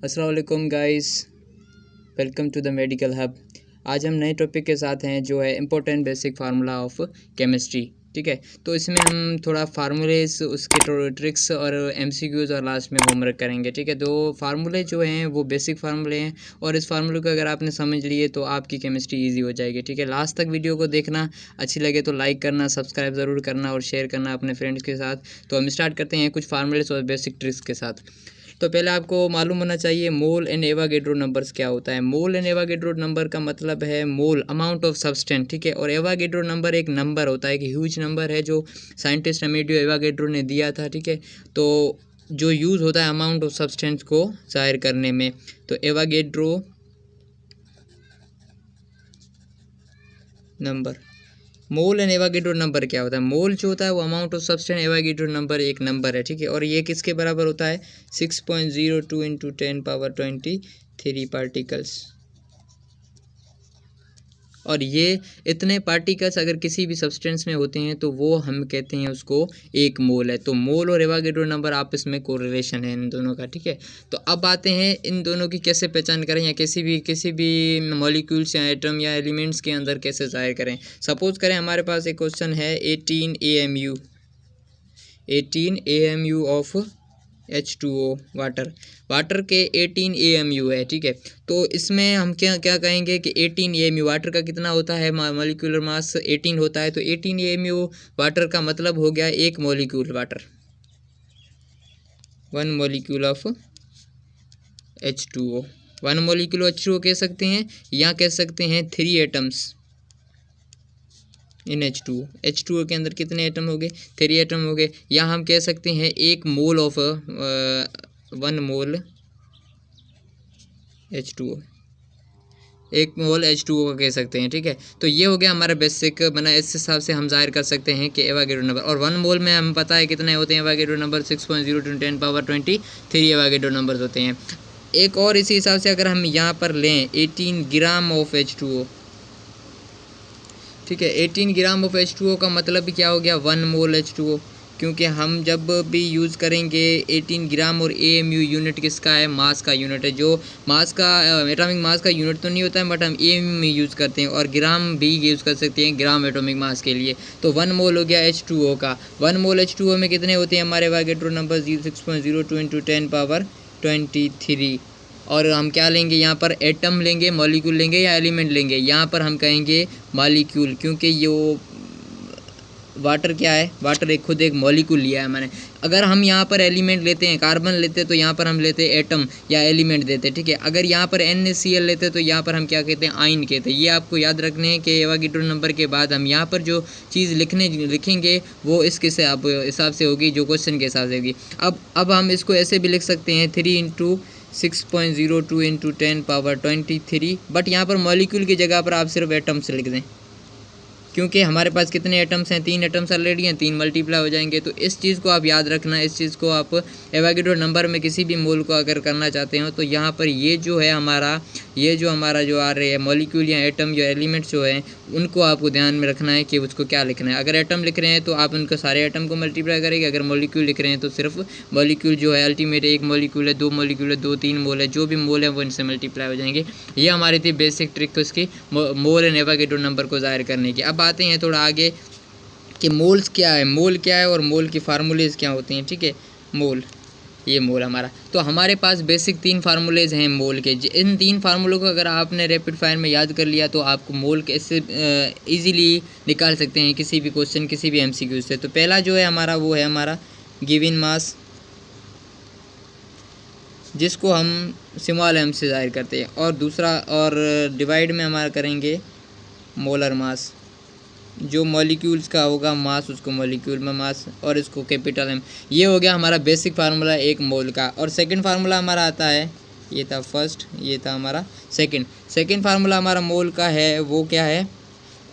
अस्सलाम वालेकुम guys, welcome to the medical hub. आज हम नए टॉपिक के साथ हैं जो है important basic formula of chemistry. ठीक है, तो इसमें हम थोड़ा फार्मूलेस, उसके ट्रिक्स और एमसीक्यूज़ और लास्ट में होमवर्क करेंगे। ठीक है, तो फार्मूले जो हैं वो बेसिक फार्मूले हैं और इस फार्मूले को अगर आपने समझ लिए तो आपकी केमिस्ट्री इजी हो जाएगी। ठीक है, लास्ट तक वीडियो को देखना, अच्छी लगे तो लाइक करना, सब्सक्राइब ज़रूर करना और शेयर करना अपने फ्रेंड्स के साथ। तो हम स्टार्ट करते हैं कुछ फार्मूलेस और बेसिक ट्रिक्स के साथ। तो पहले आपको मालूम होना चाहिए मोल एंड एवोगैड्रो नंबर्स क्या होता है। मोल एंड एवोगैड्रो नंबर का मतलब है मोल, अमाउंट ऑफ सब्सटेंस। ठीक है, और एवोगैड्रो नंबर एक नंबर होता है, एक ह्यूज नंबर है जो साइंटिस्ट अमेडियो एवोगैड्रो ने दिया था। ठीक है, तो जो यूज़ होता है अमाउंट ऑफ सब्सटेंस को जाहिर करने में, तो Avogadro number. Mole and Avogadro number क्या होता है? मोल जो होता है वो amount of substance, Avogadro number एक नंबर है। ठीक है, और ये किसके बराबर होता है? 6.02 इंटू 10⁻23 पार्टिकल्स। और ये इतने पार्टिकल्स अगर किसी भी सब्सटेंस में होते हैं तो वो हम कहते हैं उसको एक मोल है। तो मोल और एवोगैड्रो नंबर आपस में कोरिलेशन है इन दोनों का। ठीक है, तो अब आते हैं इन दोनों की कैसे पहचान करें या किसी भी मॉलिक्यूल्स या एटम या एलिमेंट्स के अंदर कैसे जाहिर करें। सपोज करें हमारे पास एक क्वेश्चन है 18 AMU ऑफ H2O वाटर के 18 AMU है। ठीक है, तो इसमें हम क्या क्या कहेंगे कि 18 AMU वाटर का कितना होता है? मॉलिक्यूलर मास 18 होता है, तो 18 AMU वाटर का मतलब हो गया एक molecule water, 1 molecule of H2O। 1 molecule H2O कह सकते हैं या कह सकते हैं 3 एटम्स इन H2O के अंदर कितने एटम हो गए? 3 एटम हो गए। या हम कह सकते हैं एक मोल ऑफ 1 मोल H2O, एक मोल H2O का कह सकते हैं। ठीक है, तो ये हो गया हमारा बेसिक बना। इस हिसाब से हम जाहिर कर सकते हैं कि एवोगैड्रो नंबर, और 1 मोल में हम पता है कितने होते हैं एवोगैड्रो नंबर? 6.02 × 10⁻23 एवोगैड्रो नंबर होते हैं। एक और इसी हिसाब से अगर हम यहाँ पर लें 18 ग्राम ऑफ H2O। ठीक है, 18 ग्राम ऑफ H2O का मतलब भी क्या हो गया? 1 मोल H2O, क्योंकि हम जब भी यूज़ करेंगे 18 ग्राम, और AMU यूनिट किसका है? मास का यूनिट है। जो मास का एटॉमिक मास का यूनिट तो नहीं होता है, बट हम AMU में यूज़ करते हैं, और ग्राम भी यूज़ कर सकते हैं ग्राम एटॉमिक मास के लिए। तो 1 मोल हो गया H2O का। 1 मोल H2O में कितने होते हैं हमारे एवोगैड्रो नंबर? 6.02 इंटू 10⁻23। और हम क्या लेंगे यहाँ पर? एटम लेंगे, मॉलिक्यूल लेंगे या एलिमेंट लेंगे? यहाँ पर हम कहेंगे मॉलिक्यूल, क्योंकि ये वाटर क्या है? वाटर एक खुद एक मॉलिक्यूल लिया है मैंने। अगर हम यहाँ पर एलिमेंट लेते हैं, कार्बन लेते हैं, तो यहाँ पर हम लेते हैं एटम या एलिमेंट देते हैं। ठीक है, अगर यहाँ पर NaCl लेते हैं तो यहाँ पर हम क्या कहते हैं? आयन कहते हैं। ये आपको याद रखने हैं कि एवोगैड्रो नंबर के बाद हम यहाँ पर जो चीज़ लिखेंगे वो इसके से आप हिसाब से होगी, जो क्वेश्चन के हिसाब से होगी। अब हम इसको ऐसे भी लिख सकते हैं 3 इंटू 6.02 इंटू 10⁻23, बट यहाँ पर मॉलिक्यूल की जगह पर आप सिर्फ एटम्स लिख दें, क्योंकि हमारे पास कितने एटम्स हैं? 3 एटम्स ऑलरेडी हैं, 3 मल्टीप्लाई हो जाएंगे। तो इस चीज़ को आप याद रखना। इस चीज़ को आप एवोगैड्रो नंबर में किसी भी मोल को अगर करना चाहते हो तो यहाँ पर ये जो है हमारा जो आ रहे हैं मॉलिक्यूल या एटम या एलिमेंट्स जो हैं उनको आपको ध्यान में रखना है कि उसको क्या लिखना है। अगर एटम लिख रहे हैं तो आप उनको सारे एटम को मल्टीप्लाई करेंगे। अगर मॉलिक्यूल लिख रहे हैं तो सिर्फ मॉलिक्यूल जो है अल्टीमेट, एक मॉलिक्यूल है, 2 मॉलिक्यूल है, 2 3 मोल है, जो भी मोल है वो इनसे मल्टीप्लाई हो जाएंगे। ये हमारी थी बेसिक ट्रिक उसकी मोल एंड एवोगैड्रो नंबर को जाहिर करने की। अब आते हैं थोड़ा आगे कि मोल्स क्या है, मोल क्या है और मोल की फार्मूलेज क्या होती हैं। ठीक है, मोल, ये मोल हमारा। तो हमारे पास बेसिक 3 फार्मूलेज हैं मोल के। इन 3 फार्मूलों को अगर आपने रैपिड फायर में याद कर लिया तो आपको मोल कैसे इजीली निकाल सकते हैं किसी भी क्वेश्चन, किसी भी MCQ से। तो पहला जो है हमारा वो है हमारा गिवन मास, जिसको हम स्मॉल m से जाहिर करते हैं, और दूसरा और डिवाइड में हमारा करेंगे मोलर मास, जो मॉलिक्यूल्स का होगा मास उसको मॉलिक्यूल में मास, और इसको कैपिटल M। ये हो गया हमारा बेसिक फार्मूला एक मोल का। और सेकंड फार्मूला हमारा आता है, ये था फर्स्ट, ये था हमारा सेकंड फार्मूला हमारा मोल का है, वो क्या है?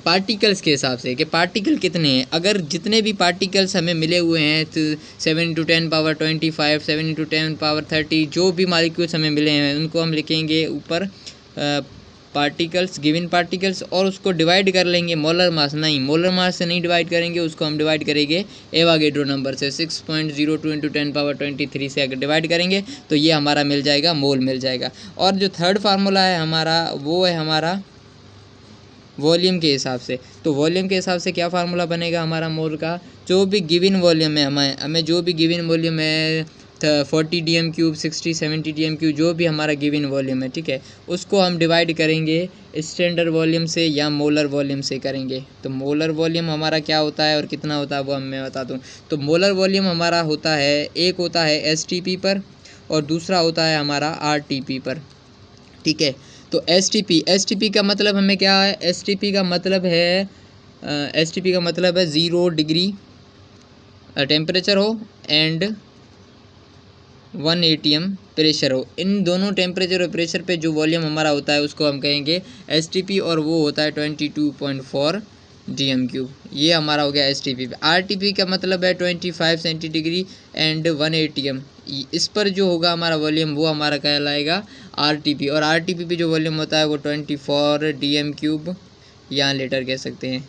पार्टिकल्स के हिसाब से, कि पार्टिकल कितने हैं। अगर जितने भी पार्टिकल्स हमें मिले हुए हैं 7 × 10⁻25, 7 × 10⁻30, जो भी मॉलिक्यूल्स हमें मिले हैं उनको हम लिखेंगे ऊपर पार्टिकल्स, गिवन पार्टिकल्स, और उसको डिवाइड कर लेंगे मोलर मास। नहीं, मोलर मास से नहीं डिवाइड करेंगे, उसको हम डिवाइड करेंगे एवागेड्रो नंबर से। 6.02 × 10⁻23 से अगर डिवाइड करेंगे तो ये हमारा मिल जाएगा, मोल मिल जाएगा। और जो थर्ड फार्मूला है हमारा, वो है हमारा वॉल्यूम के हिसाब से। तो वॉल्यूम के हिसाब से क्या फार्मूला बनेगा हमारा मोल का? जो भी गिवन वॉल्यूम है, हमें जो भी गिवन वॉल्यूम है 40 dm³, 60, 70 dm³, जो भी हमारा गिवन वॉल्यूम है, ठीक है, उसको हम डिवाइड करेंगे स्टैंडर्ड वॉल्यूम से या मोलर वॉल्यूम से करेंगे। तो मोलर वॉल्यूम हमारा क्या होता है और कितना होता है वो मैं बता दूँ। तो मोलर वॉल्यूम हमारा होता है, एक होता है STP पर और दूसरा होता है हमारा RTP पर, ठीक है। तो STP का मतलब हमें क्या है? STP का मतलब है 0 डिग्री टेम्परेचर हो एंड 1 atm प्रेशर हो। इन दोनों टेम्परेचर और प्रेशर पे जो वॉल्यूम हमारा होता है उसको हम कहेंगे STP, और वो होता है 22.4 dm³। ये हमारा हो गया STP। RTP का मतलब है 25 सेंटीडिग्री एंड 1 atm। इस पर जो होगा हमारा वॉल्यूम वो हमारा कहलाएगा RTP, और RTP पे जो वॉल्यूम होता है वो 24 dm³ या लीटर कह सकते हैं,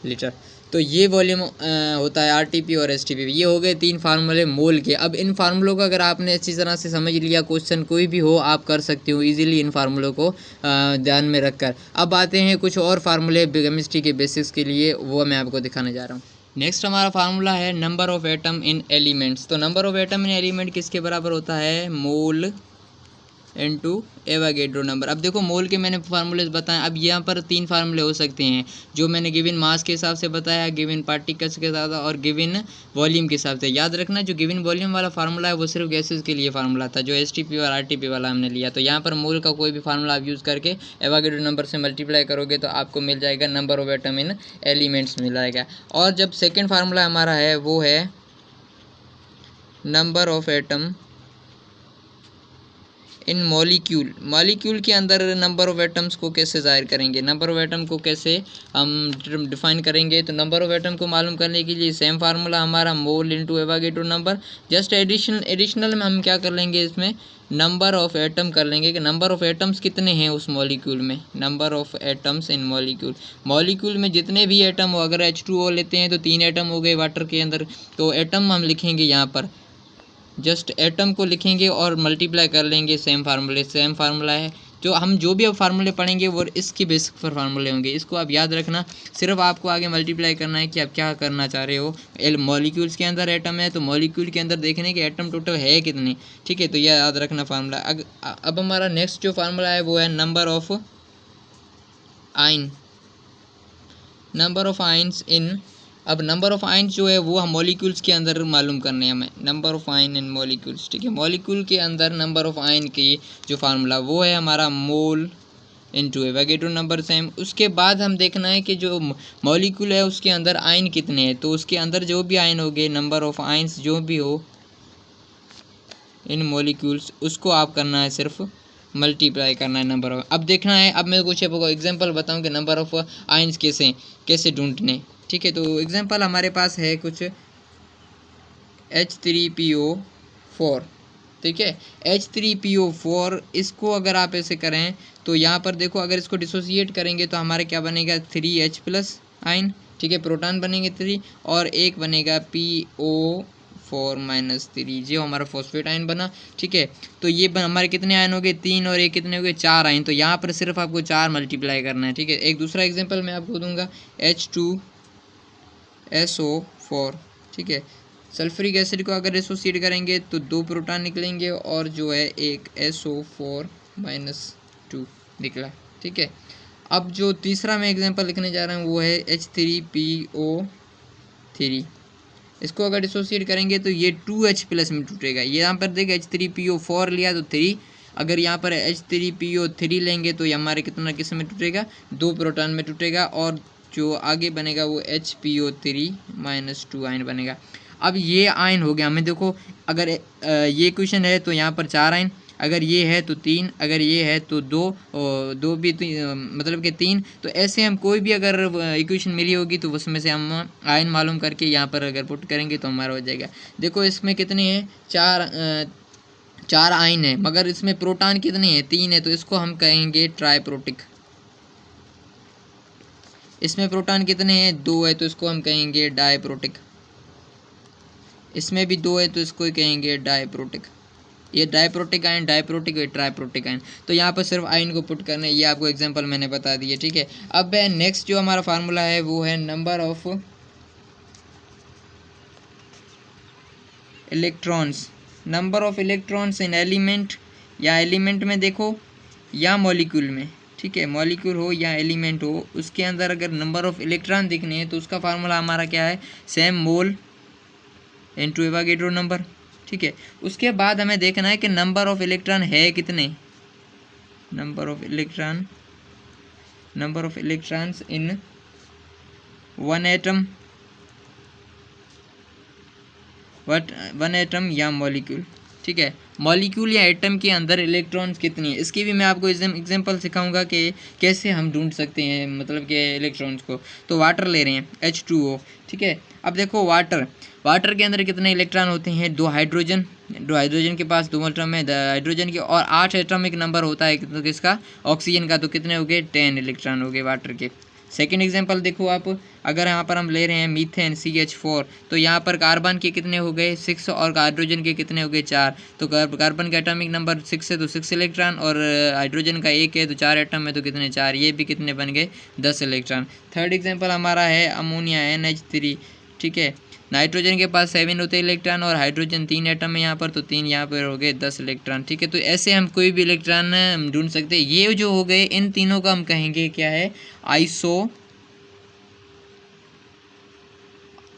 लीटर। तो ये वॉल्यूम होता है RTP और STP। ये हो गए 3 फार्मूले मोल के। अब इन फार्मूलों को अगर आपने अच्छी तरह से समझ लिया, क्वेश्चन कोई भी हो आप कर सकते हो इजीली इन फार्मूलों को ध्यान में रखकर। अब आते हैं कुछ और फार्मूले केमिस्ट्री के बेसिक्स के लिए, वो मैं आपको दिखाने जा रहा हूँ। नेक्स्ट हमारा फार्मूला है number of atom in elements. तो number of atom in element किसके बराबर होता है? Mole into Avogadro number. अब देखो मोल के मैंने फार्मूले बताएं। अब यहाँ पर 3 फार्मूले हो सकते हैं, जो मैंने गिवन मास के हिसाब से बताया, गिवन पार्टिकल्स के साथ, और गिवन वॉल्यूम के हिसाब से। याद रखना जो गिवन वॉल्यूम वाला फार्मूला है वो सिर्फ गैसेस के लिए फार्मूला था, जो STP और RTP वाला हमने लिया। तो यहाँ पर मोल का कोई भी फार्मूला आप यूज़ करके एवागेड्रो नंबर से मल्टीप्लाई करोगे तो आपको मिल जाएगा number of atom in elements मिल जाएगा। और जब सेकेंड फार्मूला हमारा है वो है number of atom in molecule के अंदर नंबर ऑफ एटम्स को कैसे जाहिर करेंगे, नंबर ऑफ एटम को कैसे हम डिफाइन करेंगे। तो नंबर ऑफ एटम को मालूम करने के लिए सेम फार्मूला हमारा mole into Avogadro number. Just additional में हम क्या कर लेंगे, इसमें नंबर ऑफ एटम कर लेंगे कि नंबर ऑफ एटम्स कितने हैं उस मॉलिक्यूल में। Number of atoms in molecule में जितने भी एटम हो, अगर H2O लेते हैं तो 3 एटम हो गए वाटर के अंदर। तो एटम हम लिखेंगे यहाँ पर, जस्ट एटम को लिखेंगे और मल्टीप्लाई कर लेंगे सेम फार्मूला है। जो भी अब फार्मूले पढ़ेंगे वो इसके बेसिक पर फार्मूले होंगे। इसको आप याद रखना, सिर्फ आपको आगे मल्टीप्लाई करना है कि आप क्या करना चाह रहे हो। मॉलिक्यूल्स के अंदर एटम है तो मॉलिक्यूल के अंदर देखने के एटम टोटल है कितने, ठीक है। तो यह याद रखना फार्मूला। अब हमारा नेक्स्ट जो फार्मूला है वो है नंबर ऑफ आइंस इन। अब नंबर ऑफ आइंस जो है वो हम मॉलिक्यूल्स के अंदर मालूम करने हैं हमें, नंबर ऑफ आइन इन मॉलिक्यूल्स, ठीक है। मॉलिक्यूल के अंदर नंबर ऑफ आइन की जो फार्मूला वो है हमारा mole into Avogadro number same. उसके बाद हम देखना है कि जो मॉलिक्यूल है उसके अंदर आइन कितने हैं। तो उसके अंदर जो भी आइन हो गए, नंबर ऑफ आइंस जो भी हो इन मॉलिक्यूल्स, उसको आप करना है सिर्फ मल्टीप्लाई करना है नंबर ऑफ। अब देखना है, अब मैं कुछ एग्जांपल बताऊं कि नंबर ऑफ आइंस कैसे ढूंढने, ठीक है। तो एग्जांपल हमारे पास है कुछ H3PO4, ठीक है। H3PO4 इसको अगर आप ऐसे करें तो यहाँ पर देखो, अगर इसको डिसोसिएट करेंगे तो हमारे क्या बनेगा 3H+ आइन, ठीक है, प्रोटॉन बनेंगे 3 और एक बनेगा PO4-3, जो हमारा फॉस्फेट आयन बना, ठीक है। तो ये हमारे कितने आयन हो गए 3 और एक कितने हो गए 4 आयन। तो यहाँ पर सिर्फ आपको 4 मल्टीप्लाई करना है, ठीक है। एक दूसरा एग्जांपल मैं आपको दूंगा H2SO4, ठीक है। सल्फ्यूरिक एसिड को अगर एसोसिएट करेंगे तो 2 प्रोटॉन निकलेंगे और जो है एक SO4-2 निकला, ठीक है। अब जो तीसरा मैं एग्जांपल लिखने जा रहा हूँ वो है H3PO3। इसको अगर डिसोसिएट करेंगे तो ये 2H+ में टूटेगा। ये यहाँ पर देखिए H3PO4 लिया तो 3, अगर यहाँ पर H3PO3 लेंगे तो ये हमारे किस में टूटेगा 2 प्रोटॉन में टूटेगा, और जो आगे बनेगा वो HPO3-2 आयन बनेगा। अब ये आयन हो गया, हमें देखो अगर ये क्वेश्चन है तो यहाँ पर 4 आयन, अगर ये है तो 3, अगर ये है तो 2 भी मतलब कि 3। तो ऐसे हम कोई भी अगर इक्वेशन मिली होगी तो उसमें से हम आयन मालूम करके यहाँ पर अगर पुट करेंगे तो हमारा हो जाएगा। देखो इसमें कितने हैं, 4 आयन है, मगर इसमें प्रोटॉन कितने हैं, 3 है, तो इसको हम कहेंगे ट्राइप्रोटिक। इसमें प्रोटॉन कितने हैं, 2 है, तो इसको हम कहेंगे डाइप्रोटिक। इसमें भी 2 है, तो इसको कहेंगे डाइप्रोटिक। ये डाइप्रोटिक आयन, डाइप्रोटिक और ट्राइप्रोटिक आयन। तो यहाँ पर सिर्फ आयन को पुट करना है, ये आपको एग्जांपल मैंने बता दिया, ठीक है। अब नेक्स्ट जो हमारा फार्मूला है वो है number of electrons. Number of electrons in element, या एलिमेंट में देखो या मॉलिक्यूल में, ठीक है, मॉलिक्यूल हो या एलिमेंट हो, उसके अंदर अगर नंबर ऑफ इलेक्ट्रॉन दिखने हैं तो उसका फार्मूला हमारा क्या है, सेम मोल इनटू एवोगैड्रो नंबर, ठीक है। उसके बाद हमें देखना है कि नंबर ऑफ इलेक्ट्रॉन है कितने, number of electrons in one atom या मॉलिक्यूल, ठीक है। मॉलिक्यूल या एटम के अंदर इलेक्ट्रॉन्स कितनी है, इसकी भी मैं आपको एग्जांपल सिखाऊंगा कि कैसे हम ढूंढ सकते हैं, मतलब कि इलेक्ट्रॉन्स को। तो वाटर ले रहे हैं H2O, ठीक है। अब देखो वाटर के अंदर कितने इलेक्ट्रॉन होते हैं, 2 हाइड्रोजन के पास 2 एटम है हाइड्रोजन के, और 8 एटॉमिक नंबर होता है तो किसका, ऑक्सीजन का, तो कितने हो गए, 10 इलेक्ट्रॉन हो गए वाटर के। सेकेंड एग्जाम्पल देखो आप, अगर यहाँ पर हम ले रहे हैं मीथेन CH4, तो यहाँ पर कार्बन के कितने हो गए, 6, और हाइड्रोजन के कितने हो गए, 4। तो कार्बन का एटॉमिक नंबर 6 है तो 6 इलेक्ट्रॉन, और हाइड्रोजन का 1 है तो 4 एटम है तो कितने, 4, ये भी कितने बन गए, 10 इलेक्ट्रॉन। थर्ड एग्जाम्पल हमारा है अमोनिया NH3, ठीक है। नाइट्रोजन के पास 7 होते हैं इलेक्ट्रॉन, और हाइड्रोजन 3 एटम है यहाँ पर, तो 3 यहाँ पर हो गए 10 इलेक्ट्रॉन, ठीक है। तो ऐसे हम कोई भी इलेक्ट्रॉन ढूंढ सकते हैं। ये जो हो गए, इन तीनों का हम कहेंगे क्या है,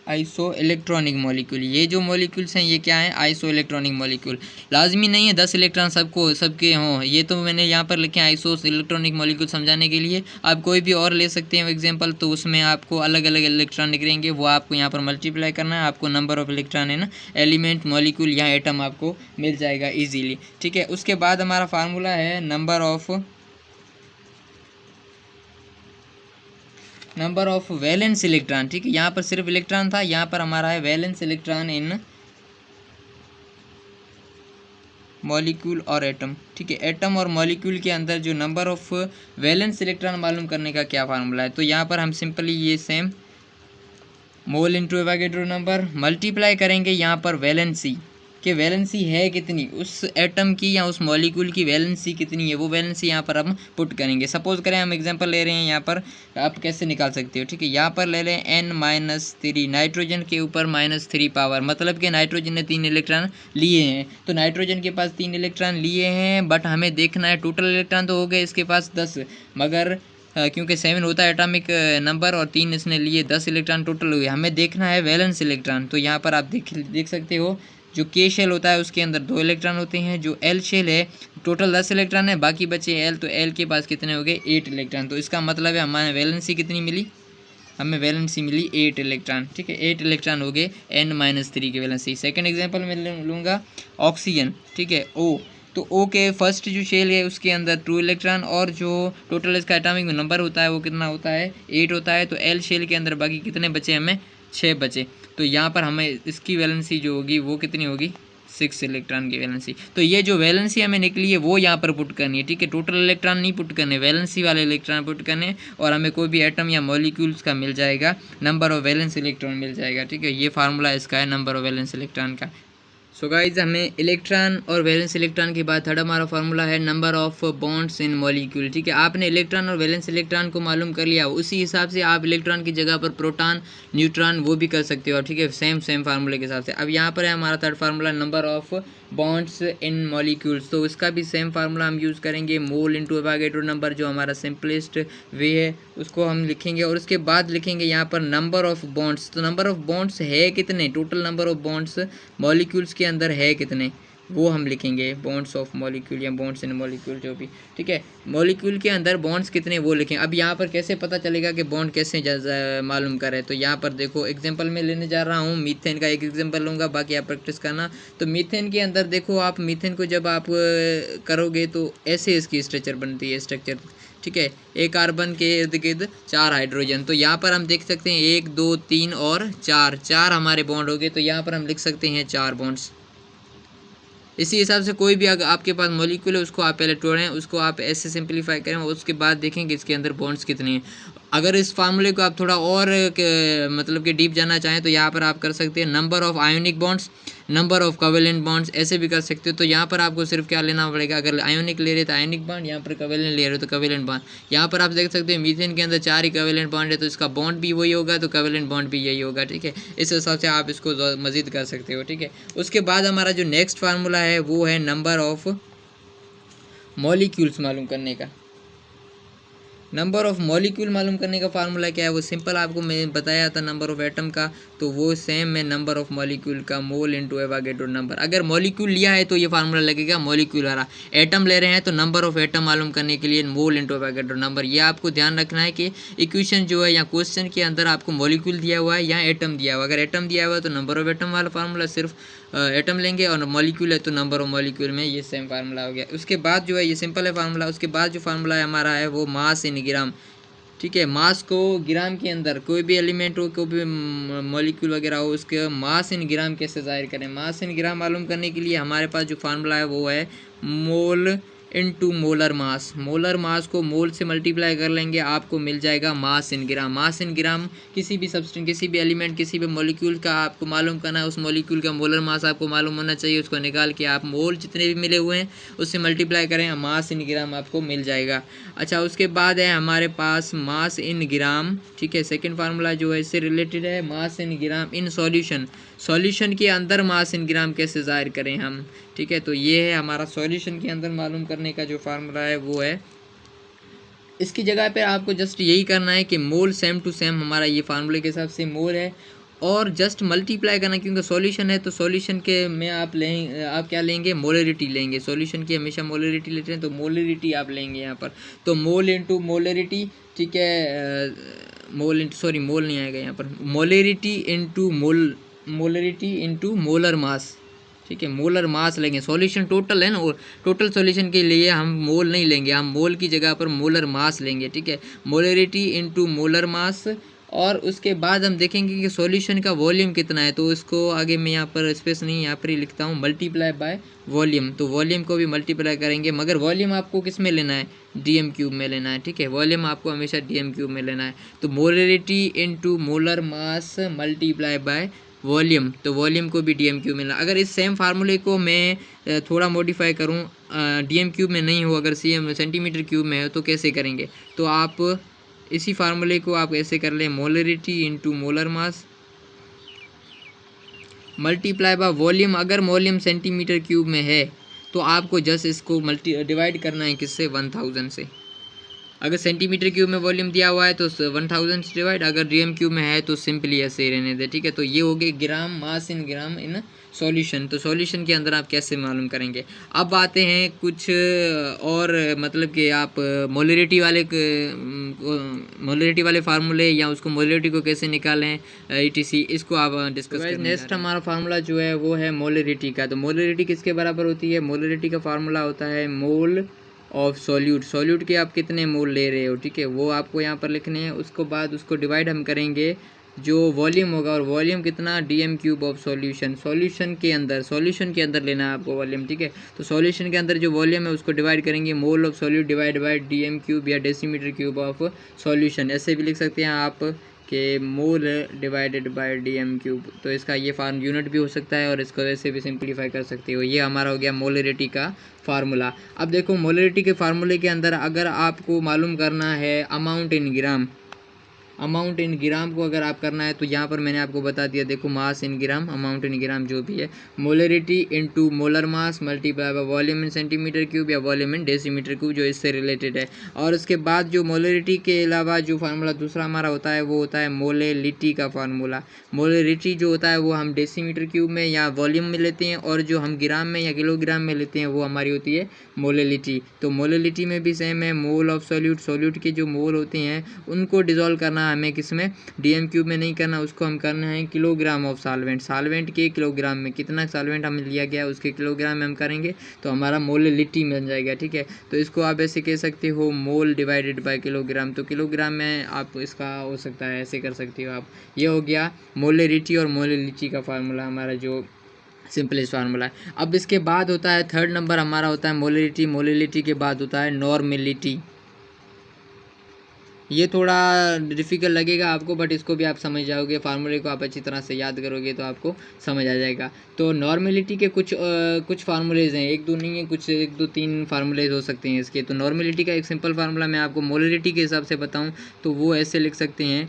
आइसो इलेक्ट्रॉनिक मॉलिक्यूल। ये जो मॉलिक्यूल्स हैं ये क्या है, आइसो इलेक्ट्रॉनिक मॉलिक्यूल। लाजमी नहीं है 10 इलेक्ट्रॉन सबके हों, ये तो मैंने यहाँ पर लिखे हैं आइसो इलेक्ट्रॉनिक मॉलिक्यूल समझाने के लिए। आप कोई भी और ले सकते हैं एग्जांपल, तो उसमें आपको अलग अलग इलेक्ट्रॉन निकलेंगे, वो आपको यहाँ पर मल्टीप्लाई करना है, आपको नंबर ऑफ इलेक्ट्रॉन है ना, एलिमेंट, मॉलिक्यूल या एटम आपको मिल जाएगा ईजीली, ठीक है। उसके बाद हमारा फार्मूला है नंबर ऑफ वैलेंस इलेक्ट्रॉन, ठीक है। यहाँ पर सिर्फ इलेक्ट्रॉन था, यहाँ पर हमारा है वैलेंस इलेक्ट्रॉन इन मॉलिक्यूल और एटम, ठीक है। एटम और मॉलिक्यूल के अंदर जो नंबर ऑफ वैलेंस इलेक्ट्रॉन मालूम करने का क्या फार्मूला है, तो यहाँ पर हम सिंपली ये same mole into Avogadro number multiply करेंगे यहाँ पर वैलेंसी, कि वैलेंसी है कितनी, उस एटम की या उस मॉलिक्यूल की वैलेंसी कितनी है, वो वैलेंसी यहाँ पर हम पुट करेंगे। सपोज करें हम एग्जांपल ले रहे हैं, यहाँ पर आप कैसे निकाल सकते हो, ठीक है। यहाँ पर ले लें N-3, नाइट्रोजन के ऊपर -3 पावर, मतलब कि नाइट्रोजन ने 3 इलेक्ट्रॉन लिए हैं, तो नाइट्रोजन के पास 3 इलेक्ट्रॉन लिए हैं, बट हमें देखना है टोटल इलेक्ट्रॉन तो हो गए इसके पास 10, मगर क्योंकि 7 होता है एटॉमिक नंबर और 3 इसने लिए, 10 इलेक्ट्रॉन टोटल हुए। हमें देखना है वैलेंस इलेक्ट्रॉन, तो यहाँ पर आप देख सकते हो, जो K शेल होता है उसके अंदर 2 इलेक्ट्रॉन होते हैं, जो L शेल है टोटल 10 इलेक्ट्रॉन है, बाकी बचे L, तो L के पास कितने हो गए, 8 इलेक्ट्रॉन। तो इसका मतलब है हमारे वैलेंसी कितनी मिली, हमें वैलेंसी मिली 8 इलेक्ट्रॉन, ठीक है। 8 इलेक्ट्रॉन हो गए N-3 की वैलेंसी। सेकेंड एग्जाम्पल मैं लूँगा ऑक्सीजन, ठीक है, O, तो O के फर्स्ट जो शेल है उसके अंदर 2 इलेक्ट्रॉन, और जो टोटल इसका एटॉमिक नंबर होता है वो कितना होता है, 8 होता है। तो L शेल के अंदर बाकी कितने बचे, हमें 6 बचे, तो यहाँ पर हमें इसकी वैलेंसी जो होगी वो कितनी होगी, 6 इलेक्ट्रॉन की वैलेंसी। तो ये जो वैलेंसी हमें निकली है वो यहाँ पर पुट करनी है, ठीक है। टोटल इलेक्ट्रॉन नहीं पुट करने, वैलेंसी वाले इलेक्ट्रॉन पुट करने, और हमें कोई भी एटम या मॉलिक्यूल्स का मिल जाएगा, नंबर ऑफ वैलेंस इलेक्ट्रॉन मिल जाएगा, ठीक है। ये फार्मूला इसका है नंबर ऑफ वैलेंस इलेक्ट्रॉन का। सो गाइज, हमें इलेक्ट्रॉन और वैलेंस इलेक्ट्रॉन के बाद थर्ड हमारा फार्मूला है number of bonds in molecule, ठीक है। आपने इलेक्ट्रॉन और वैलेंस इलेक्ट्रॉन को मालूम कर लिया, उसी हिसाब से आप इलेक्ट्रॉन की जगह पर प्रोटॉन, न्यूट्रॉन वो भी कर सकते हो, ठीक है, सेम फार्मूले के हिसाब से। अब यहाँ पर है हमारा third formula number of bonds in molecules, तो इसका भी सेम फार्मूला हम यूज़ करेंगे, मोल इंटू एवोगैड्रो नंबर, जो हमारा सिंपलेस्ट वे है उसको हम लिखेंगे, और उसके बाद लिखेंगे यहाँ पर नंबर ऑफ बॉन्ड्स। तो नंबर ऑफ बॉन्ड्स है कितने, total number of bonds molecules के अंदर है कितने, वो हम लिखेंगे, बॉन्ड्स ऑफ मॉलिक्यूल या बॉन्ड्स इन मॉलिक्यूल जो भी, ठीक है। मॉलिक्यूल के अंदर बॉन्ड्स कितने वो लिखें। अब यहाँ पर कैसे पता चलेगा कि बॉन्ड कैसे मालूम करें, तो यहाँ पर देखो एग्जांपल मैं लेने जा रहा हूँ, मीथेन का एक एग्जांपल लूँगा, बाकी आप प्रैक्टिस करना। तो मीथेन के अंदर देखो आप, मीथेन को जब आप करोगे तो ऐसे इसकी स्ट्रक्चर बनती है, स्ट्रक्चर, ठीक है। एक कार्बन के इर्द गिर्द 4 हाइड्रोजन, तो यहाँ पर हम देख सकते हैं 1 2 3 और 4 हमारे बॉन्ड हो गए, तो यहाँ पर हम लिख सकते हैं 4 बॉन्ड्स, इसी हिसाब से कोई भी अगर आपके पास मॉलिक्यूल है उसको आप पहले तोड़ें, उसको आप ऐसे सिंपलीफाई करें, उसके बाद देखेंगे इसके अंदर बॉन्ड्स कितने हैं। अगर इस फार्मूले को आप थोड़ा और मतलब कि डीप जाना चाहें तो यहाँ पर आप कर सकते हैं number of ionic bonds, number of covalent bonds, ऐसे भी कर सकते हो। तो यहाँ पर आपको सिर्फ क्या लेना पड़ेगा, अगर आयोनिक ले रहे तो आयोनिक बॉन्ड, यहाँ पर कोवेलेंट ले रहे हो तो कोवेलेंट बॉन्ड। यहाँ पर आप देख सकते हो मीथेन के अंदर 4 ही कोवेलेंट बॉन्ड है, तो इसका बॉन्ड भी वही होगा, तो कोवेलेंट बॉन्ड भी यही होगा, ठीक है। इस हिसाब से आप इसको मज़ीद कर सकते हो, ठीक है। उसके बाद हमारा जो नेक्स्ट फार्मूला है वो है नंबर ऑफ़ मॉलिक्यूल्स मालूम करने का। नंबर ऑफ़ मॉलिक्यूल मालूम करने का फार्मूला क्या है, वो सिंपल आपको मैं बताया था नंबर ऑफ़ एटम का, तो वो सेम है नंबर ऑफ़ मॉलिक्यूल का मोल इनटू एवोगैड्रो नंबर। अगर मॉलिक्यूल लिया है तो ये फार्मूला लगेगा मॉलिक्यूल वाला, एटम ले रहे हैं तो नंबर ऑफ़ एटम मालूम करने के लिए मोल इनटू एवोगैड्रो नंबर। ये आपको ध्यान रखना है कि इक्वेशन जो है या क्वेश्चन के अंदर आपको मॉलिक्यूल दिया हुआ है या एटम दिया हुआ है। अगर एटम दिया हुआ है तो नंबर ऑफ़ एटम वाला फार्मूला सिर्फ एटम लेंगे, और मॉलिक्यूल है तो नंबर ऑफ मॉलिक्यूल में ये सेम फार्मूला हो गया। उसके बाद जो है ये सिंपल है फार्मूला। उसके बाद जो फार्मूला है हमारा है वो मास इन ग्राम, ठीक है। मास को ग्राम के अंदर कोई भी एलिमेंट हो, कोई भी मॉलिक्यूल वगैरह हो, उसके मास इन ग्राम कैसे जाहिर करें। मास इन ग्राम मालूम करने के लिए हमारे पास जो फार्मूला है वो है mole into molar mass. Molar mass को मोल से मल्टीप्लाई कर लेंगे, आपको मिल जाएगा मास इन ग्राम। मास इन ग्राम किसी भी सब्सटेंस, किसी भी एलिमेंट, किसी भी मॉलिक्यूल का आपको मालूम करना है, उस मॉलिक्यूल का मोलर मास आपको मालूम होना चाहिए। उसको निकाल के आप मोल जितने भी मिले हुए हैं उससे मल्टीप्लाई करें, मास इन ग्राम आपको मिल जाएगा। अच्छा, उसके बाद है हमारे पास मास इन ग्राम, ठीक है। सेकंड फार्मूला जो है इससे रिलेटेड है, मास इन ग्राम इन सॉल्यूशन। सॉल्यूशन के अंदर मास इन ग्राम कैसे जाहिर करें हम, ठीक है। तो ये है हमारा सॉल्यूशन के अंदर मालूम करने का जो फार्मूला है वो है। इसकी जगह पे आपको जस्ट यही करना है कि मोल सेम टू सेम हमारा ये फार्मूले के हिसाब से मोल है, और जस्ट मल्टीप्लाई करना, क्योंकि सॉल्यूशन है तो सॉल्यूशन के में आप क्या लेंगे, मोलरिटी लेंगे। सॉल्यूशन की हमेशा मोलरिटी लेते हैं, तो मोलरिटी आप लेंगे यहाँ पर। तो मोल इंटू मोलरिटी, ठीक है। मोल इंटू, सॉरी मोल नहीं आएगा यहाँ पर, molarity into molarity into molar mass, ठीक है। मोलर मास लेंगे, सॉल्यूशन टोटल है ना, और टोटल सॉल्यूशन के लिए हम मोल नहीं लेंगे, हम मोल की जगह पर मोलर मास लेंगे, ठीक है। मोलरिटी इनटू मोलर मास। और उसके बाद हम देखेंगे कि सॉल्यूशन का वॉल्यूम कितना है, तो इसको आगे मैं यहाँ पर स्पेस नहीं, यहाँ पर ही लिखता हूँ, मल्टीप्लाई बाय वॉल्यूम। तो वॉल्यूम को भी मल्टीप्लाई करेंगे, मगर वॉल्यूम आपको किस में लेना है, डीएम क्यूब में लेना है, ठीक है। वॉल्यूम आपको हमेशा डीएम क्यूब में लेना है। तो molarity into molar mass multiply by volume, तो वॉल्यूम को भी डीएम क्यूब मिला। अगर इस सेम फार्मूले को मैं थोड़ा मॉडिफाई करूं, डीएम क्यूब में नहीं हो, अगर सीएम सेंटीमीटर क्यूब में है तो कैसे करेंगे, तो आप इसी फार्मूले को आप ऐसे कर लें, molarity into molar mass multiply by volume. अगर वॉल्यूम सेंटीमीटर क्यूब में है तो आपको जस्ट इसको डिवाइड करना है किससे, 1000 से। अगर सेंटीमीटर क्यूब में वॉल्यूम दिया हुआ है तो 1000 से डिवाइड, अगर डीएम क्यूब में है तो सिंपली ऐसे ही रहने दे, ठीक है। तो ये हो गए ग्राम, मास इन ग्राम इन सॉल्यूशन। तो सॉल्यूशन के अंदर आप कैसे मालूम करेंगे। अब आते हैं कुछ और, मतलब कि आप मोलरिटी वाले फार्मूले या उसको मोलरिटी को कैसे निकालें, ईटीसी, इसको आप डिस्कस करें। नेक्स्ट हमारा फार्मूला जो है वो है मोलरिटी का। तो मोलरिटी किसके बराबर होती है, मोलरिटी का फार्मूला होता है मोल ऑफ सॉल्यूट। सॉल्यूट के आप कितने मोल ले रहे हो, ठीक है, वो आपको यहाँ पर लिखने हैं। उसको बाद उसको डिवाइड हम करेंगे जो वॉल्यूम होगा, और वॉल्यूम कितना, DM cube of solution. Solution के अंदर लेना है आपको वॉल्यूम, ठीक है। तो सॉल्यूशन के अंदर जो वॉल्यूम है उसको डिवाइड करेंगे mole of solute divide by DM cube या डेसीमीटर क्यूब ऑफ सॉल्यूशन। ऐसे भी लिख सकते हैं आप कि मोल डिवाइडेड बाय डीएम क्यूब। तो इसका ये फार्म यूनिट भी हो सकता है, और इसको वैसे भी सिंप्लीफाई कर सकते हो। ये हमारा हो गया मोलरिटी का फार्मूला। अब देखो मोलरिटी के फार्मूले के अंदर अगर आपको मालूम करना है amount in gram, amount in ग्राम को अगर आप करना है तो यहाँ पर मैंने आपको बता दिया, देखो मास इन ग्राम, अमाउंट इन ग्राम जो भी है, molarity into molar mass multiply by volume in centimetre cube या वॉल्यूम इन डेसीमीटर क्यूब, जो इससे रिलेटेड है। और उसके बाद जो मोलरिटी के अलावा जो फार्मूला दूसरा हमारा होता है वो होता है मोलेलिटी का फार्मूला। मोलेलिटी जो होता है वो हम डेसीमीटर क्यूब में या वॉल्यूम में लेते हैं, और जो हम ग्राम में या किलोग्राम में लेते हैं वो हमारी होती है मोलेलिटी। तो मोलेलिटी में भी सेम है, मोल ऑफ सॉल्यूट, सॉल्यूट के जो मोल होते हैं उनको डिजोल्व करना हमें किसमें, डीएम क्यूब में नहीं करना, उसको हम करना है किलोग्राम ऑफ सॉल्वेंट। सॉल्वेंट के किलोग्राम में कितना सॉल्वेंट हमें लिया गया उसके किलोग्राम में हम करेंगे, तो हमारा मोलेलिटी बन जाएगा, ठीक है। तो इसको आप ऐसे कह सकते हो मोल डिवाइडेड बाय किलोग्राम। तो किलोग्राम में आप इसका हो सकता है ऐसे कर सकते हो आप। ये हो गया मोलेरिटी और मोलेलिटी का फार्मूला हमारा जो सिंपलेस्ट फार्मूला है। अब इसके बाद होता है थर्ड नंबर हमारा होता है मोलरिटी। मोलरिटी के बाद होता है नॉर्मेलिटी। ये थोड़ा डिफ़िकल्ट लगेगा आपको, बट इसको भी आप समझ जाओगे, फार्मूले को आप अच्छी तरह से याद करोगे तो आपको समझ आ जाएगा। तो नॉर्मेलिटी के कुछ फार्मूलेज़ हैं, एक दो नहीं है, कुछ एक दो तीन फार्मूलेज हो सकते हैं इसके। तो नॉर्मेलिटी का एक सिंपल फार्मूला मैं आपको मोलरिटी के हिसाब से बताऊँ तो वो ऐसे लिख सकते हैं,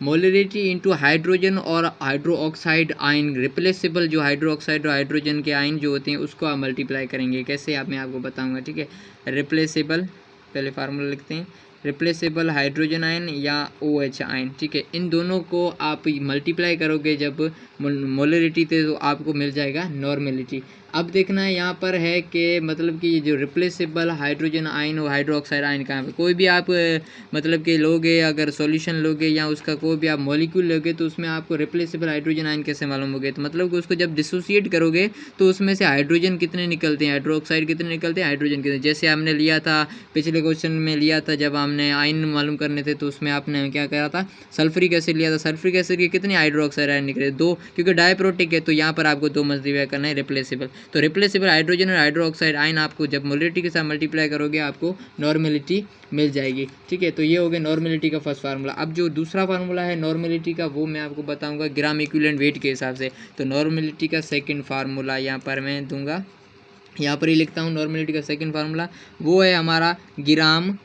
मोलरिटी इंटू हाइड्रोजन और हाइड्रो ऑक्साइड आयन, रिप्लेसेबल जो हाइड्रो ऑक्साइड और हाइड्रोजन के आयन जो होते हैं उसको आप मल्टीप्लाई करेंगे। कैसे आप मैं आपको बताऊंगा, ठीक है। रिप्लेसेबल, पहले फार्मूला लिखते हैं, रिप्लेसेबल हाइड्रोजन आयन या OH आयन, ठीक है। इन दोनों को आप मल्टीप्लाई करोगे जब मोलरिटी थे तो आपको मिल जाएगा नॉर्मेलिटी। अब देखना है यहाँ पर है कि मतलब कि ये जो रिप्लेसेबल हाइड्रोजन आयन और हाइड्रो ऑक्साइड आयन कहाँ पे, कोई भी आप मतलब कि लोगे, अगर सॉल्यूशन लोगे या उसका कोई भी आप मॉलिक्यूल लोगे तो उसमें आपको रिप्लेसेबल हाइड्रोजन आयन कैसे मालूम होगे, तो मतलब कि उसको जब डिसोसिएट करोगे तो उसमें से हाइड्रोजन कितने निकलते हैं, हाइड्रो ऑक्साइड कितने निकलते हैं, हाइड्रोजन कितने। जैसे हमने लिया था पिछले क्वेश्चन में लिया था, जब हमने आयन मालूम करने थे तो उसमें आपने क्या करा था, सल्फ्यूरिक एसिड लिया था। सल्फ्यूरिक एसिड के कितने हाइड्रो ऑक्साइड आयन निकले, 2, क्योंकि डायप्रोटिक है तो यहाँ पर आपको 2 मल्टीप्लाई करना है रिप्लेसेबल। तो रिप्लेसेबल हाइड्रोजन और हाइड्रो ऑक्साइड आयन आपको जब मोलरिटी के साथ मल्टीप्लाई करोगे आपको नॉर्मेलिटी मिल जाएगी, ठीक है। तो ये हो गया नॉर्मेलिटी का फर्स्ट फार्मूला। अब जो दूसरा फार्मूला है नॉर्मेलिटी का वो मैं आपको बताऊंगा ग्राम इक्विवेलेंट वेट के हिसाब से। तो नॉर्मेलिटी का सेकंड फार्मूला यहाँ पर मैं दूंगा, यहाँ पर ही लिखता हूँ। नॉर्मेलिटी का सेकंड फार्मूला वो है हमारा ग्राम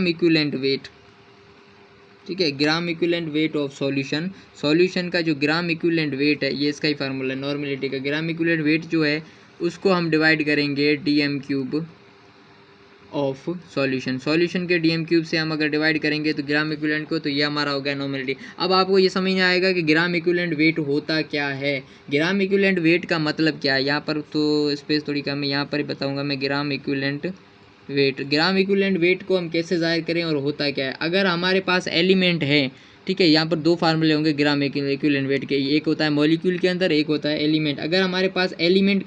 इक्विवेलेंट वेट, ठीक है। Gram equivalent weight of solution का जो ग्राम इक्विवेलेंट वेट है ये इसका ही फार्मूला है नॉर्मेलिटी का। ग्राम इक्विवेलेंट वेट जो है उसको हम डिवाइड करेंगे DM³ ऑफ सॉल्यूशन के DM³ से हम अगर डिवाइड करेंगे तो ग्राम इक्विवेलेंट को, तो ये हमारा हो गया नॉर्मेलिटी। अब आपको ये समझ में आएगा कि ग्राम इक्विवेलेंट वेट होता क्या है। ग्राम इक्विवेलेंट वेट का मतलब क्या है, यहाँ पर तो स्पेस थोड़ी कम है, यहाँ पर ही बताऊँगा मैं। ग्राम इक्विवेलेंट वेट को हम कैसे ज़ाहिर करें और होता क्या है। अगर हमारे पास एलिमेंट है, ठीक है, यहाँ पर 2 फार्मूले होंगे ग्राम इक्विवेलेंट वेट के, एक होता है मॉलिक्यूल के अंदर, एक होता है एलिमेंट। अगर हमारे पास एलिमेंट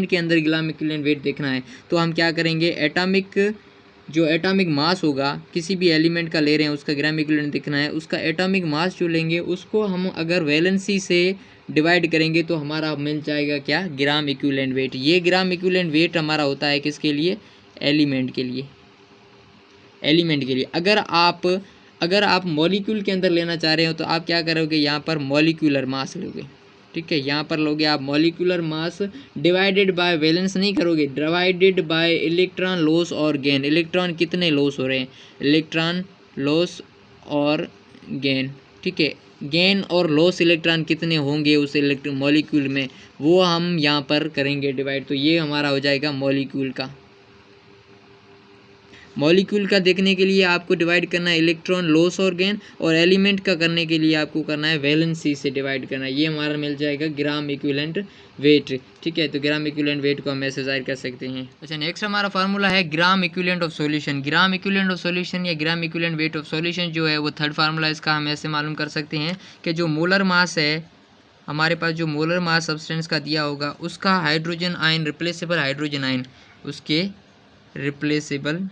के अंदर ग्राम इक्विवेलेंट वेट देखना है तो हम क्या करेंगे, एटॉमिक मास होगा किसी भी एलिमेंट का ले रहे हैं, उसका ग्राम इक्विवेलेंट देखना है, उसका एटॉमिक मास जो लेंगे उसको हम अगर वैलेंसी से डिवाइड करेंगे तो हमारा मिल जाएगा क्या, ग्राम इक्विवेलेंट वेट। ये ग्राम इक्विवेलेंट वेट हमारा होता है किसके लिए, एलिमेंट के लिए। अगर आप मॉलिक्यूल के अंदर लेना चाह रहे हो तो आप क्या करोगे, यहाँ पर मॉलिक्यूलर मास लोगे, ठीक है। यहाँ पर लोगे आप molecular mass divided by valence नहीं करोगे, डिवाइडेड बाय इलेक्ट्रॉन लॉस और गेन। इलेक्ट्रॉन कितने लॉस हो रहे हैं, इलेक्ट्रॉन लॉस और गेन, ठीक है। गेन और लॉस इलेक्ट्रॉन कितने होंगे उस मॉलिक्यूल में, वो हम यहाँ पर करेंगे डिवाइड। तो ये हमारा हो जाएगा मॉलिक्यूल का देखने के लिए आपको डिवाइड करना है इलेक्ट्रॉन लॉस और गेन, और एलिमेंट का करने के लिए आपको करना है वैलेंसी से डिवाइड करना है। ये हमारा मिल जाएगा ग्राम इक्विवेलेंट वेट, ठीक है। तो ग्राम इक्विवेलेंट वेट को हम ऐसे जाहिर कर सकते हैं। अच्छा, नेक्स्ट हमारा फार्मूला है gram equivalent of solution. Gram equivalent of solution या gram equivalent weight of solution जो है वो थर्ड फार्मूला, इसका हम ऐसे मालूम कर सकते हैं कि जो मोलर मास है हमारे पास, जो मोलर मास सब्सटेंस का दिया होगा उसका hydrogen ion, replaceable hydrogen ion, उसके रिप्लेसेबल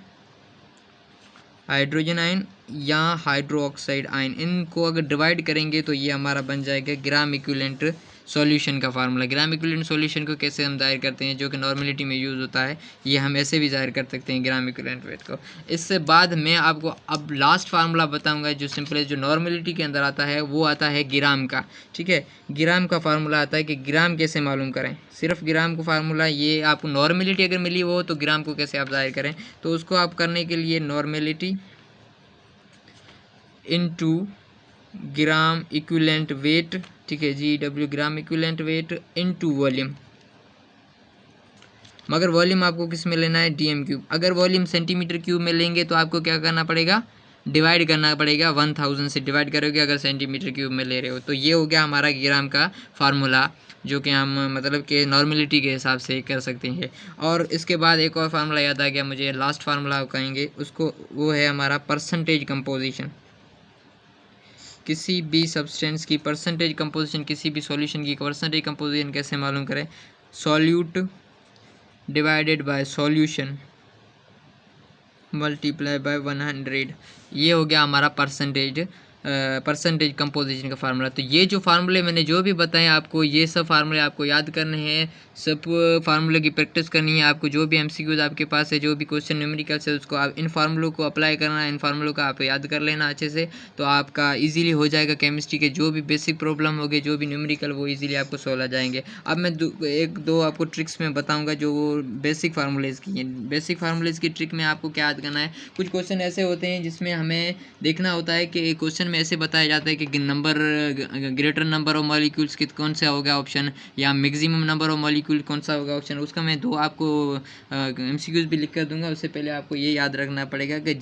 हाइड्रोजन आयन या हाइड्रो ऑक्साइड आयन, इनको अगर डिवाइड करेंगे तो ये हमारा बन जाएगा ग्राम इक्विवेलेंट सॉल्यूशन का फार्मूला। ग्राम इक्विवेलेंट सॉल्यूशन को कैसे हम जाहिर करते हैं, जो कि नॉर्मेलिटी में यूज़ होता है, ये हम ऐसे भी जाहिर कर सकते हैं ग्राम इक्विवेलेंट वेट को। इससे बाद मैं आपको अब लास्ट फार्मूला बताऊंगा जो सिंपल है, जो नॉर्मेलिटी के अंदर आता है, वो आता है ग्राम का, ठीक है। ग्राम का फार्मूला आता है कि ग्राम कैसे मालूम करें, सिर्फ ग्राम को फार्मूला, ये आपको नॉर्मेलिटी अगर मिली हो तो ग्राम को कैसे आप जाहिर करें, तो उसको आप करने के लिए normality into gram equivalent wait, ठीक है, GW ग्राम इक्विवेलेंट वेट इनटू वॉल्यूम। मगर वॉल्यूम आपको किस में लेना है, DM³। अगर वॉल्यूम सेंटीमीटर क्यूब में लेंगे तो आपको क्या करना पड़ेगा, डिवाइड करना पड़ेगा, 1000 से डिवाइड करोगे अगर सेंटीमीटर क्यूब में ले रहे हो। तो ये हो गया हमारा ग्राम का फार्मूला, जो कि हम मतलब कि नॉर्मेलिटी के हिसाब से कर सकते हैं। और इसके बाद एक और फार्मूला याद आ गया मुझे, लास्ट फार्मूला कहेंगे उसको, वो है हमारा परसेंटेज कंपोजिशन। किसी भी सब्सटेंस की परसेंटेज कंपोजिशन, किसी भी सॉल्यूशन की परसेंटेज कंपोजिशन कैसे मालूम करें, solute divided by solution multiply by 100, ये हो गया हमारा परसेंटेज परसेंटेज कंपोजिशन का फार्मूला। तो ये जो फार्मूले मैंने जो भी बताए आपको, ये सब फार्मूले आपको याद करने हैं, सब फार्मूले की प्रैक्टिस करनी है आपको। जो भी एमसीक्यूज आपके पास है, जो भी क्वेश्चन न्यूमेरिकल्स है, उसको आप इन फार्मूलों को अप्लाई करना है, इन फार्मूलों का आप याद कर लेना अच्छे से, तो आपका इजीली हो जाएगा। केमिस्ट्री के जो भी बेसिक प्रॉब्लम होगी, जो भी न्यूमेरिकल, वो इजीली आपको सॉल्व आ जाएंगे। अब मैं एक दो आपको ट्रिक्स में बताऊंगा जो बेसिक फार्मूलेज की हैं। बेसिक फार्मूलेज की ट्रिक में आपको क्या याद करना है, कुछ क्वेश्चन ऐसे होते हैं जिसमें हमें देखना होता है कि क्वेश्चन में ऐसे बताया जाता है कि number greater number of molecules कौन सा होगा ऑप्शन, या मैक्सिमम नंबर ऑफ मॉलिक्यूल कौन सा होगा ऑप्शन। उसका मैं दो आपको एमसीक्यूज भी लिख कर दूंगा। उससे पहले आपको ये याद रखना पड़ेगा कि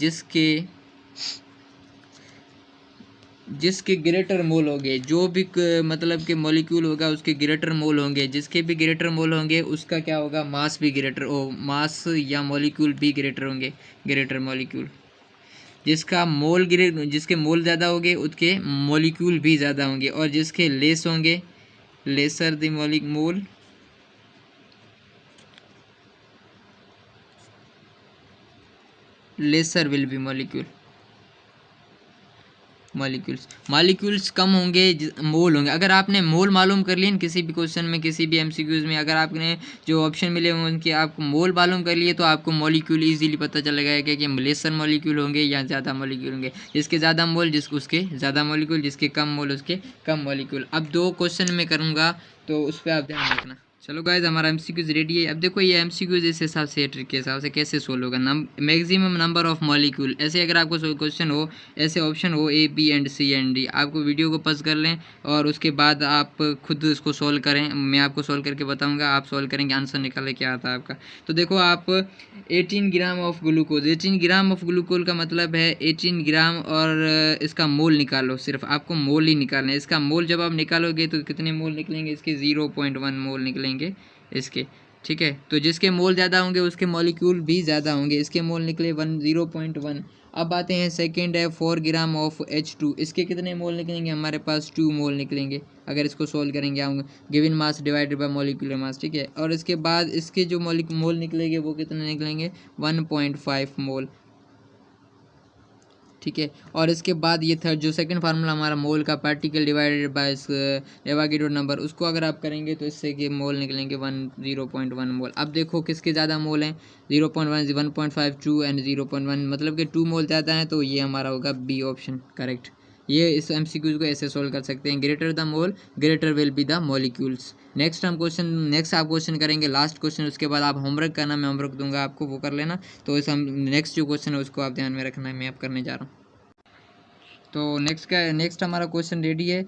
जिसके ग्रेटर मोल होंगे, जो भी मतलब कि मॉलिक्यूल होगा उसके ग्रेटर मोल होंगे, जिसके भी ग्रेटर मोल होंगे उसका क्या होगा, मास भी ग्रेटर मास या मॉलिक्यूल भी ग्रेटर होंगे, ग्रेटर मॉलिक्यूल। जिसके मोल ज़्यादा होंगे उसके मॉलिक्यूल भी ज़्यादा होंगे, और जिसके लेस होंगे, lesser the mole, lesser will be molecules कम होंगे, मोल होंगे। अगर आपने मोल मालूम कर लिए किसी भी क्वेश्चन में, किसी भी एमसीक्यूज में, अगर आपने जो ऑप्शन मिले होंगे उनके आपको मोल मालूम कर लिए, तो आपको मॉलिक्यूल इजीली पता चलेगा कि लेसर मॉलिक्यूल होंगे या ज़्यादा मॉलिक्यूल होंगे। जिसके ज़्यादा मोल उसके ज़्यादा मॉलिक्यूल, जिसके कम मोल उसके कम मॉलिक्यूल। अब दो क्वेश्चन में करूँगा तो उस पर आप ध्यान रखना। चलो गाइज, हमारा एमसीक्यूज रेडी है। अब देखो ये एमसीक्यूज इस हिसाब से, ट्रिक के हिसाब से कैसे सोल्व होगा। मैक्सिमम नंबर ऑफ मॉलिक्यूल, ऐसे अगर आपको क्वेश्चन हो, ऐसे ऑप्शन हो A B and C and D, आपको वीडियो को पॉज कर लें और उसके बाद आप खुद इसको सोल्व करें। मैं आपको सोल्व करके बताऊंगा, आप सोल्व करेंगे, आंसर निकाले क्या आता है आपका। तो देखो आप 18 gram of glucose, 18 gram of glucose का मतलब है 18 ग्राम, और इसका मोल निकालो। सिर्फ आपको मोल ही निकालना है। इसका मोल जब आप निकालोगे तो कितने मोल निकलेंगे इसके, 0.1 मोल निकलेंगे इसके। ठीक है, तो जिसके मोल ज़्यादा होंगे उसके मॉलिक्यूल भी ज़्यादा होंगे। इसके मोल निकले 0.1। अब आते हैं सेकंड है 4 ग्राम ऑफ H2, इसके कितने मोल निकलेंगे, हमारे पास 2 मोल निकलेंगे अगर इसको सोल्व करेंगे हम, given mass divided by molecular mass. ठीक है, और इसके बाद इसके जो मोल निकलेंगे वो कितने निकलेंगे, 1.5 मोल। ठीक है, और इसके बाद ये थर्ड जो सेकंड फार्मूला हमारा मोल का, particle divided by Avogadro number, उसको अगर आप करेंगे तो इससे कि मोल निकलेंगे 0.1 मोल। अब देखो किसके ज़्यादा मोल हैं, 0.1, 1.5, 2 एंड 0.1, मतलब कि 2 मोल ज़्यादा है, तो ये हमारा होगा बी ऑप्शन करेक्ट। ये इस एमसीक्यू को ऐसे सोल्व कर सकते हैं, greater the mole greater will be the molecules. Next आप क्वेश्चन करेंगे, लास्ट क्वेश्चन, उसके बाद आप होमवर्क करना, मैं होमवर्क दूंगा आपको, वो कर लेना। तो इस हम नेक्स्ट जो क्वेश्चन है उसको आप ध्यान में रखना है, मैं अब करने जा रहा हूँ। तो नेक्स्ट हमारा क्वेश्चन रेडी है,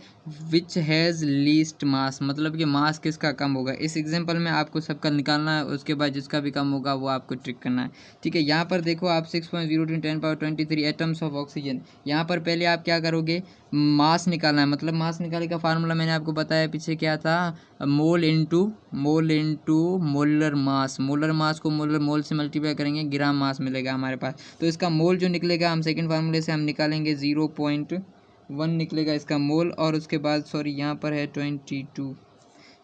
विच हैज़ लीस्ट मास, मतलब कि मास किसका कम होगा। इस एग्जांपल में आपको सबका निकालना है, उसके बाद जिसका भी कम होगा वो आपको ट्रिक करना है। ठीक है, यहाँ पर देखो आप 6.0 × 10⁻23 एटम्स ऑफ ऑक्सीजन। यहाँ पर पहले आप क्या करोगे, मास निकालना है। मतलब मास निकालने का फार्मूला मैंने आपको बताया पीछे क्या था, mole into molar mass. Molar mass को मोल से मल्टीप्लाई करेंगे, ग्राम मास मिलेगा हमारे पास। तो इसका मोल जो निकलेगा, हम सेकंड फार्मूले से हम निकालेंगे 0.1 निकलेगा इसका मोल, और उसके बाद सॉरी यहाँ पर है 22,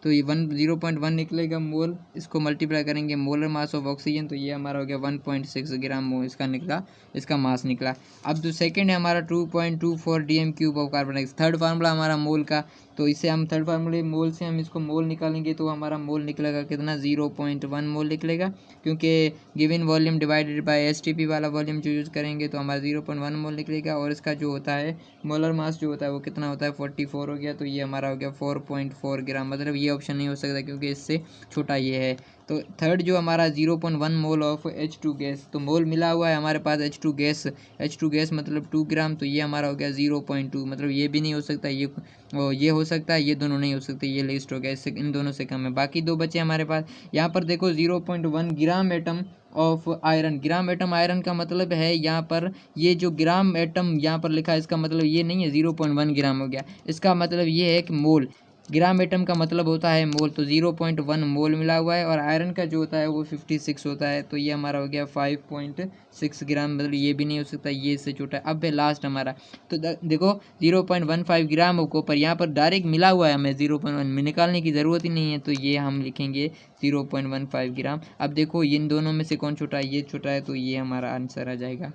तो ये 0.1 निकलेगा मोल। इसको मल्टीप्लाई करेंगे मोलर मास ऑफ ऑक्सीजन, तो ये हमारा हो गया 1.6 ग्राम मोल इसका निकला, इसका मास निकला। अब जो सेकंड है हमारा 2.24 dm³ of carbon dioxide, third formula हमारा मोल का। तो इससे हम थर्ड फार्मूले मोल से हम इसको मोल निकालेंगे, तो हमारा मोल निकलेगा कितना, 0.1 मोल निकलेगा, क्योंकि given volume divided by STP वाला वॉल्यूम जो यूज़ करेंगे तो हमारा 0.1 मोल निकलेगा। और इसका जो होता है मोलर मास जो होता है वो कितना होता है, 44 हो गया, तो ये हमारा हो गया 4.4 ग्राम। मतलब ये ऑप्शन नहीं हो सकता क्योंकि इससे छोटा ये है। तो थर्ड जो हमारा 0.1 मोल ऑफ H2 गैस, तो मोल मिला हुआ है हमारे पास H2 गैस मतलब 2 ग्राम, तो ये हमारा हो गया 0.2। मतलब ये भी नहीं हो सकता, ये हो सकता है, ये दोनों नहीं हो सकते, ये लिस्ट हो गया, इससे इन दोनों से कम है। बाकी दो बचे हमारे पास। यहाँ पर देखो 0.1 gram atom of iron, gram atom iron का मतलब है यहाँ पर, ये जो ग्राम एटम यहाँ पर लिखा है इसका मतलब ये नहीं है 0.1 ग्राम हो गया, इसका मतलब ये है कि मोल, ग्राम एटम का मतलब होता है मोल, तो 0.1 मोल मिला हुआ है। और आयरन का जो होता है वो 56 होता है, तो ये हमारा हो गया 5.6 ग्राम, मतलब ये भी नहीं हो सकता, ये इससे छोटा है। अब है लास्ट हमारा, तो देखो 0.15 ग्राम को, पर यहाँ पर डायरेक्ट मिला हुआ है, हमें 0.1 में निकालने की ज़रूरत ही नहीं है, तो ये हम लिखेंगे 0.15 ग्राम। अब देखो इन दोनों में से कौन छोटा है, ये छोटा है, तो ये हमारा आंसर आ जाएगा,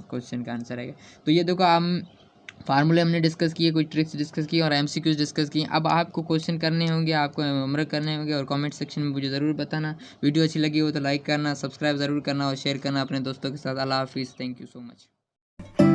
क्वेश्चन का आंसर आएगा। तो ये देखो हम फार्मूले हमने डिस्कस किए, कुछ ट्रिक्स डिस्कस किए और एमसीक्यूज डिस्कस किए। अब आपको क्वेश्चन करने होंगे, आपको होमवर्क करने होंगे और कमेंट सेक्शन में मुझे ज़रूर बताना। वीडियो अच्छी लगी हो तो लाइक करना, सब्सक्राइब ज़रूर करना और शेयर करना अपने दोस्तों के साथ। अल्लाह हाफिज़, थैंक यू सो मच।